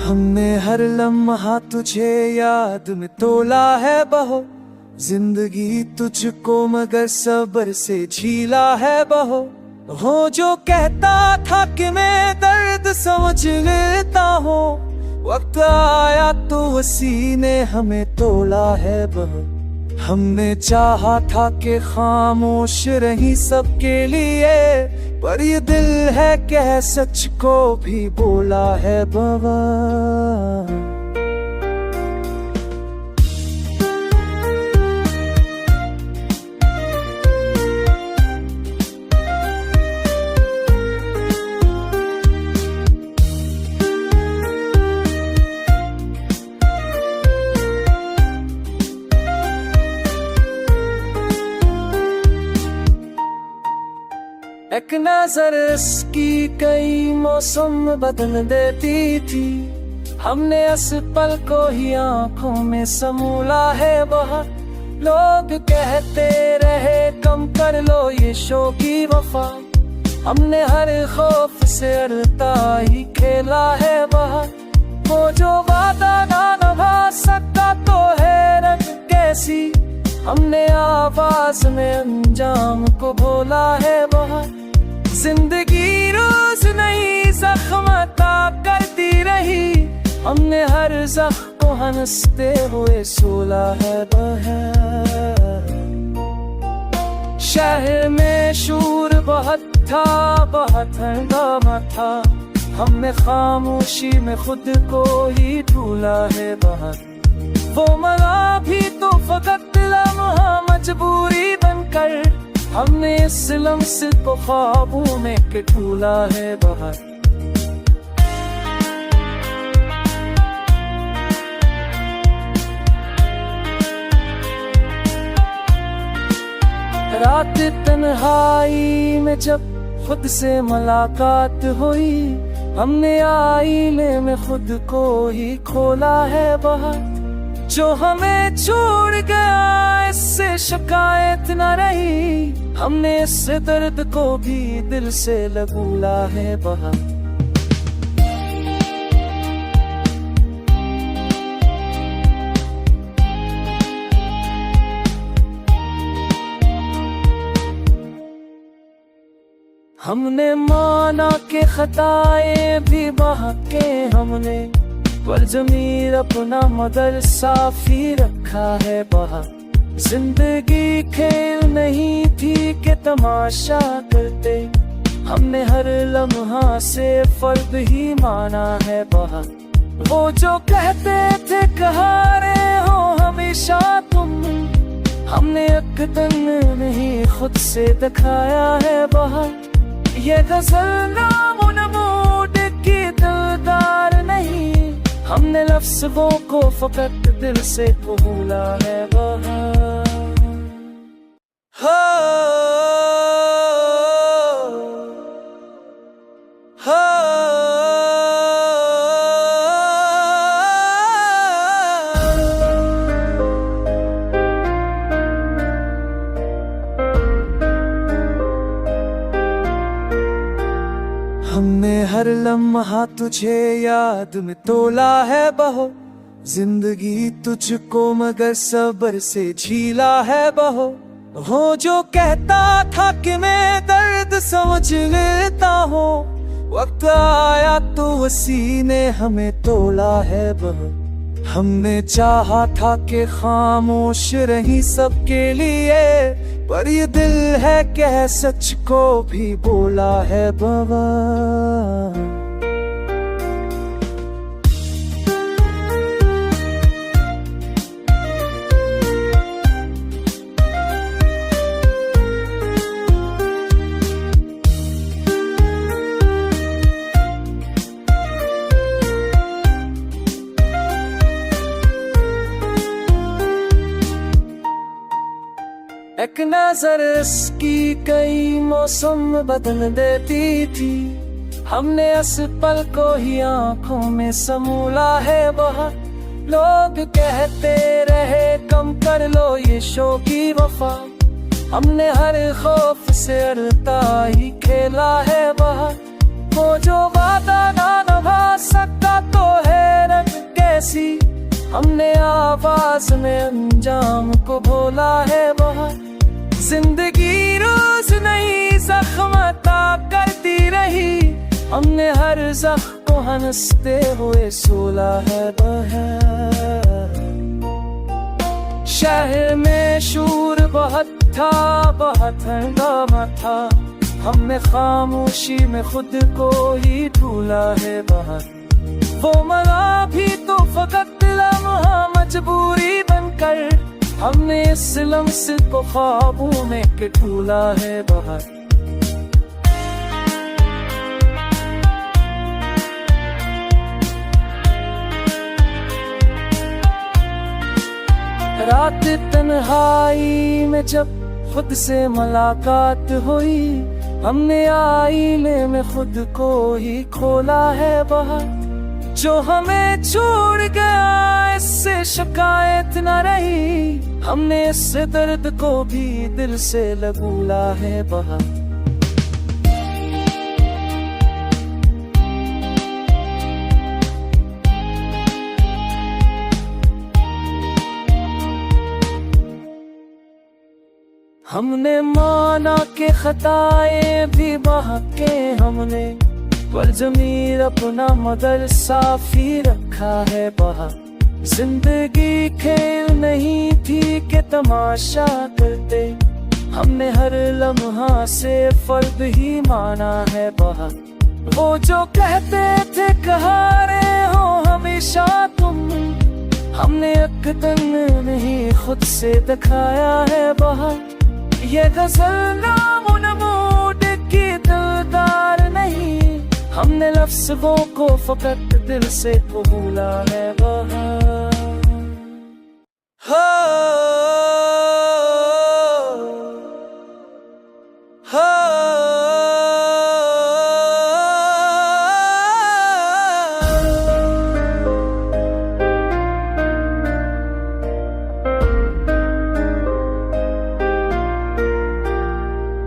हमने हर लम्हा तुझे याद में तोला है बहो, जिंदगी तुझको मगर सब्र से झीला है बहो। हो जो कहता था कि मैं दर्द समझ लेता हूँ, वक्त आया तो उसी ने हमें तोला है बहो। हमने चाहा था कि खामोश रही सबके लिए, पर ये दिल है कह सच को भी बोला है बाबा। एक नजर इसकी कई मौसम बदल देती थी, हमने इस पल को ही आंखों में समूला है बहुत। लोग कहते रहे कम कर लो ये शो की वफा, हमने हर खौफ से अड़ता ही खेला है बहुत। वो जो वादा ना निभा सकता तो हैरत कैसी, हमने आवाज में अंजाम को बोला है बहुत। जिंदगी रोज नई जख्मता करती रही, हमने हर जख्म को हंसते हुए सोला है बहर। शहर में शोर बहुत था, बहुत हंगामा था, हमने खामोशी में खुद को ही ढूंढा है बाहर। वो मरा भी तो फकत लम्हा मजबूरी बनकर, हमने इस लम्स को ख्वाबों में के ढूंढा है बाहर। रात तन्हाई में जब खुद से मुलाकात हुई, हमने आईने में खुद को ही खोला है बाहर। जो हमें छोड़ गया इससे शिकायत न रही, हमने इस दर्द को भी दिल से लगूला है बाहर। हमने माना के खताएं भी बहाके हमने, पर ज़मीर अपना मगर साफ ही रखा है बाहर। जिंदगी खेल नहीं थी कि तमाशा करते, हमने हर लम्हा से फर्द ही माना है बाहर। वो जो कहते थे कहा रहे हो हमेशा तुम, हमने अकदन नहीं खुद से दिखाया है बाहर। ये गज़ल नाम नमूद की दिलदार नहीं, हमने लफ्ज़ों को फकत दिल से भूला है बाहर। हो हो हमने हर लम्हा तुझे याद में तोला है बहो, जिंदगी तुझको मगर सब्र से झीला है बहो। हो जो कहता था कि मैं दर्द समझ लेता हूँ, वक्त आया तो उसी ने हमें तोला है बहो। हमने चाहा था कि खामोश रही सबके लिए, पर ये दिल है कह सच को भी बोला है बाबा। एक नजर इसकी कई मौसम बदल देती थी, हमने इस पल को ही आंखों में समूला है बहुत। लोग कहते रहे कम कर लो ये शो की वफा, हमने हर खौफ से अड़ता ही खेला है बाहर। वो जो वादा ना निभा सकता तो हैरत कैसी, हमने आवाज में अंजाम को बोला है बहुत। जिंदगी रोज नई जख्मता करती रही, हमने हर जख्म को हंसते हुए सोला है बहर। शहर में शोर बहुत था, बहुत हंगामा था, हमने खामोशी में खुद को ही ढूंढा है बाहर। वो मरा भी तो फकत लम्हा मजबूरी बनकर, हमने इस लम्स को ख्वाबों में के ढूंढा है बाहर। रात तन्हाई में जब खुद से मुलाकात हुई, हमने आईने में खुद को ही खोला है बाहर। जो हमें छोड़ गया इससे शिकायत न रही, हमने इस दर्द को भी दिल से लगूला है बाहर। हमने माना के खताएं भी बहके हमने, पर ज़मीर अपना मगर साफी रखा है बाहर। जिंदगी खेल नहीं थी कि तमाशा करते, हमने हर लम्हा से फर्द ही माना है बाहर। वो जो कहते थे कहा रहे हो हमेशा तुम, हमने अकदन नहीं खुद से दिखाया है बाहर। ये गजल नाम नमूद की दिलदार नहीं, हमने लफ्ज़ों को फकत दिल से कबूला है बाहर। हो हो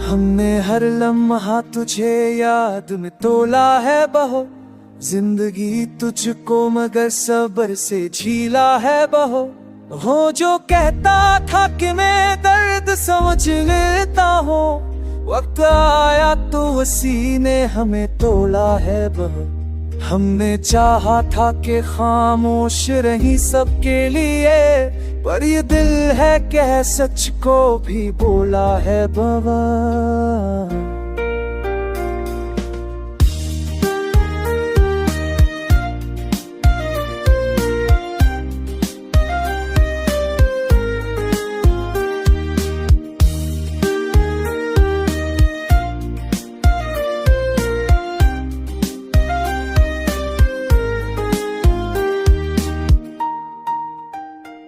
हमने हर लम्हा तुझे याद में तोला है बहुत। जिंदगी तुझको मगर सब्र से झीला है बहुत। हो जो कहता था कि मैं दर्द समझ लेता हूँ, वक्त आया तो उसी ने हमें तोला है बहुत। हमने चाहा था कि खामोश रही सबके लिए, पर ये दिल है कह सच को भी बोला है बाबा।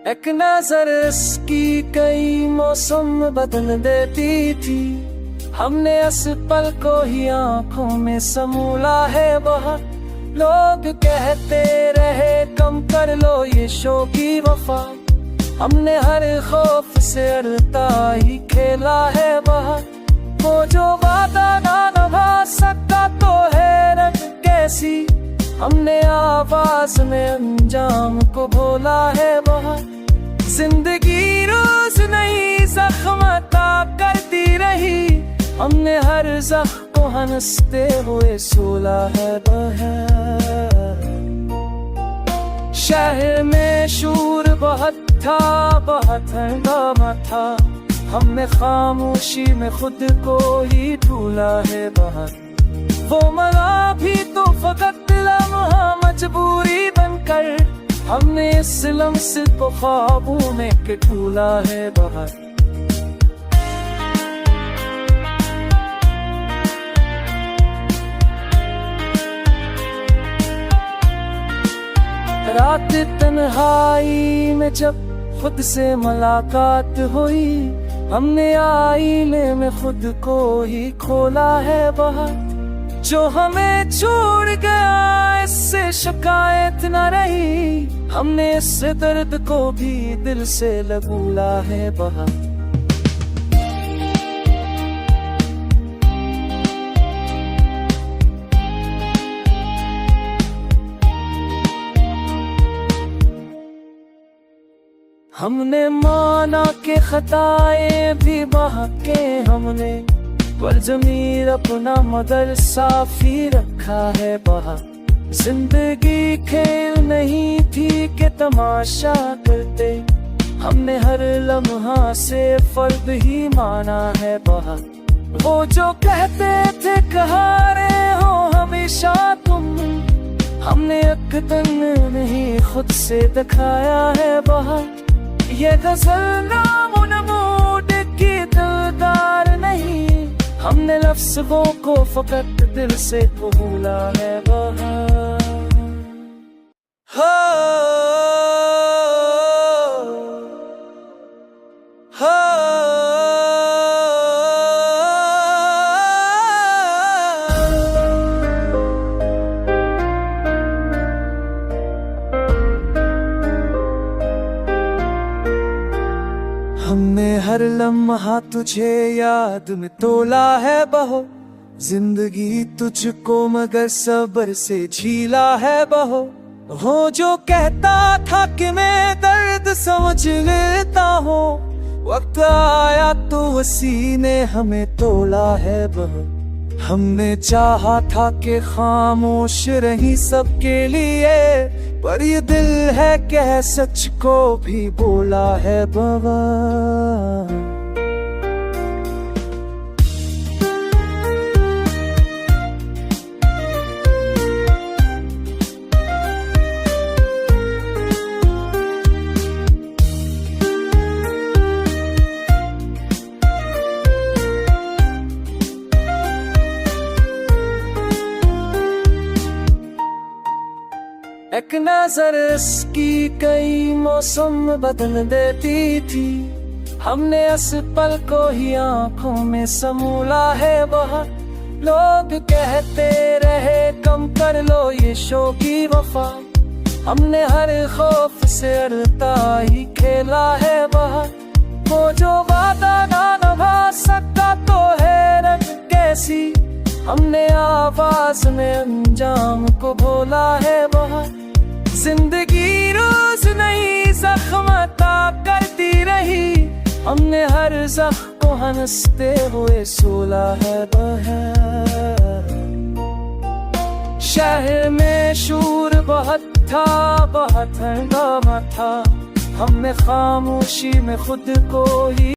एक नजर इसकी कई मौसम बदल देती थी, हमने इस पल को ही आंखों में समूला है बहुत। लोग कहते रहे कम कर लो ये शो की वफा, हमने हर खौफ से डरता ही खेला है बहुत। वो जो वादा ना निभा सकता तो हैरत कैसी, हमने आवाज में अंजाम को बोला है बहुत। जिंदगी रोज नई जख्मता करती रही, हमने हर जख्म को हंसते हुए सोला है बहर। शहर में शोर बहुत था, बहुत हंगामा था, हमने खामोशी में खुद को ही ढूंढा है बाहर। वो मरा भी तो फकत लम्हा मजबूरी बनकर, हमने इस लम्स को ख्वाबों में के ढूंढा है बाहर। रात तन्हाई में जब खुद से मुलाकात हुई, हमने आईने में खुद को ही खोला है बाहर। जो हमें छोड़ गया इससे शिकायत न रही, हमने इस दर्द को भी दिल से लगूला है बाहर। हमने माना के खताएं भी बहाके हमने, पर ज़मीर अपना मदर साफी रखा है बहा। जिंदगी खेल नहीं थी कि तमाशा करते, हमने हर लम्हा से फर्द ही माना है बहा। वो जो कहते थे कहा रहे हो हमेशा तुम, हमने अकदन नहीं खुद से दिखाया है बहा। ये गजल नाम नमूद की दिलदार नहीं, हमने लफ्ज़ों को फकत दिल से बोला है बहा। हमने हर लम्हा तुझे याद में तोला है बहो, जिंदगी तुझको मगर सब्र से झीला है बहो। वो जो कहता था कि मैं दर्द समझ लेता हूँ, वक्त आया तो उसी ने हमें तोला है बहो। हमने चाहा था कि खामोश रही सबके लिए, पर ये दिल है कह सच को भी बोला है बाबा। एक नजर इसकी कई मौसम बदल देती थी, हमने इस पल को ही आंखों में समूला है बहुत। लोग कहते रहे कम कर लो ये शो की वफा, हमने हर खौफ से अड़ता ही खेला है बहुत। वो जो वादा ना निभा सकता तो हैरत कैसी, हमने आवाज में अंजाम को बोला है बहुत। जिंदगी रोज नई जख्मता करती रही, हमने हर जख्म को हंसते हुए सोला है बहर। शहर में शोर बहुत था, बहुत हंगामा था, हमने खामोशी में खुद को ही